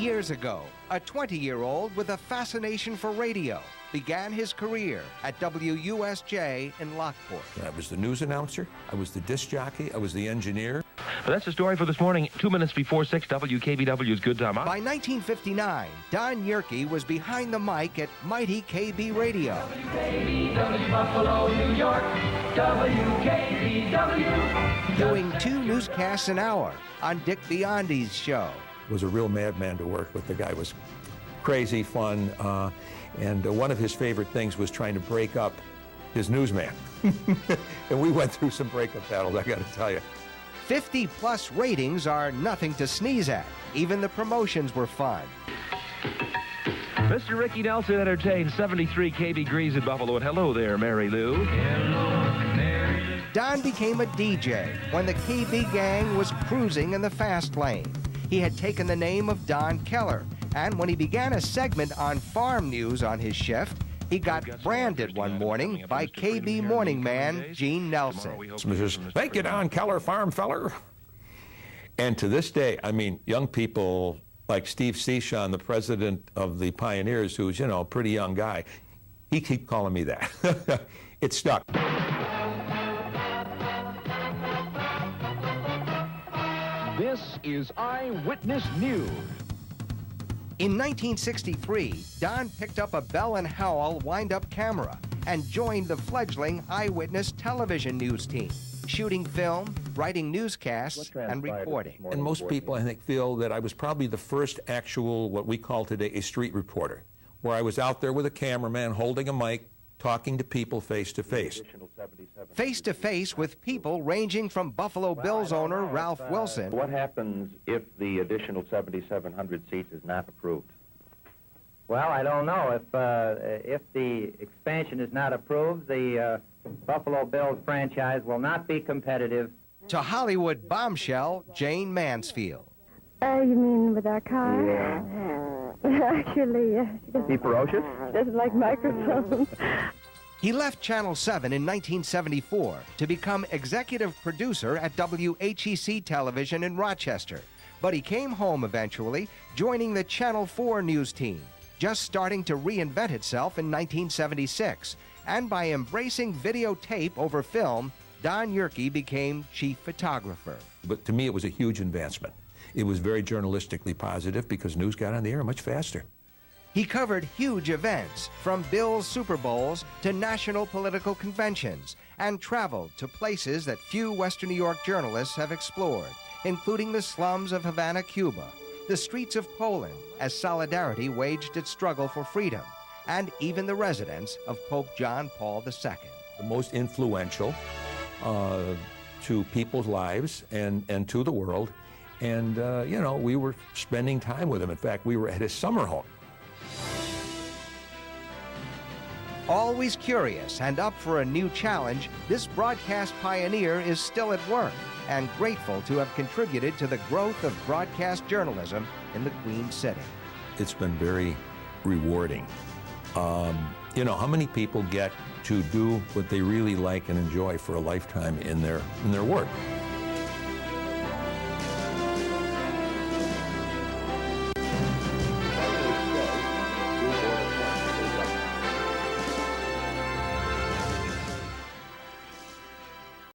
years ago, a 20-year-old with a fascination for radio began his career at WUSJ in Lockport. I was the news announcer, I was the disc jockey, I was the engineer. But that's the story for this morning. 2 minutes before 6, WKBW's Good Time. By 1959, Don Yearke was behind the mic at mighty KB Radio. WKBW, Buffalo, New York, WKBW. Doing 2 newscasts an hour on Dick Biondi's show. Was a real madman to work with. The guy was crazy, fun, and one of his favorite things was trying to break up his newsman. And we went through some breakup battles, I got to tell you. 50-plus ratings are nothing to sneeze at. Even the promotions were fun. Mr. Ricky Nelson entertained 73 KB Grease in Buffalo. And hello there, Mary Lou. Don became a DJ when the KB gang was cruising in the fast lane. He had taken the name of Don Keller, and when he began a segment on farm news on his shift, he got branded one morning by KB morning man Gene Nelson. Thank you, Don Keller, farm feller. And to this day, I mean, young people like Steve Cishon, the president of the Pioneers, who's, you know, a pretty young guy, he keep calling me that. It stuck. This is Eyewitness News. In 1963, Don picked up a Bell & Howell wind-up camera and joined the fledgling Eyewitness television news team, shooting film, writing newscasts, and reporting. And most people, I think, feel that I was probably the first actual, what we call today, a street reporter, where I was out there with a cameraman holding a mic, talking to people face-to-face. Face-to-face with people ranging from Buffalo Bills owner Ralph Wilson. What happens if the additional 7,700 seats is not approved? Well, I don't know. If the expansion is not approved, the Buffalo Bills franchise will not be competitive. To Hollywood bombshell Jane Mansfield. You mean with our car? Yeah. Actually, Be ferocious? doesn't like microphones. He left Channel 7 in 1974 to become executive producer at WHEC Television in Rochester. But he came home eventually, joining the Channel 4 news team, just starting to reinvent itself in 1976. And by embracing videotape over film, Don Yearke became chief photographer. But to me, it was a huge advancement. It was very journalistically positive because news got on the air much faster. He covered huge events, from Bills Superbowls to national political conventions, and traveled to places that few Western New York journalists have explored, including the slums of Havana, Cuba, the streets of Poland, as Solidarity waged its struggle for freedom, and even the residence of Pope John Paul II. The most influential to people's lives and to the world. And, you know, we were spending time with him. In fact, we were at his summer home. Always curious and up for a new challenge, this broadcast pioneer is still at work and grateful to have contributed to the growth of broadcast journalism in the Queen City. It's been very rewarding. You know, how many people get to do what they really like and enjoy for a lifetime in their work?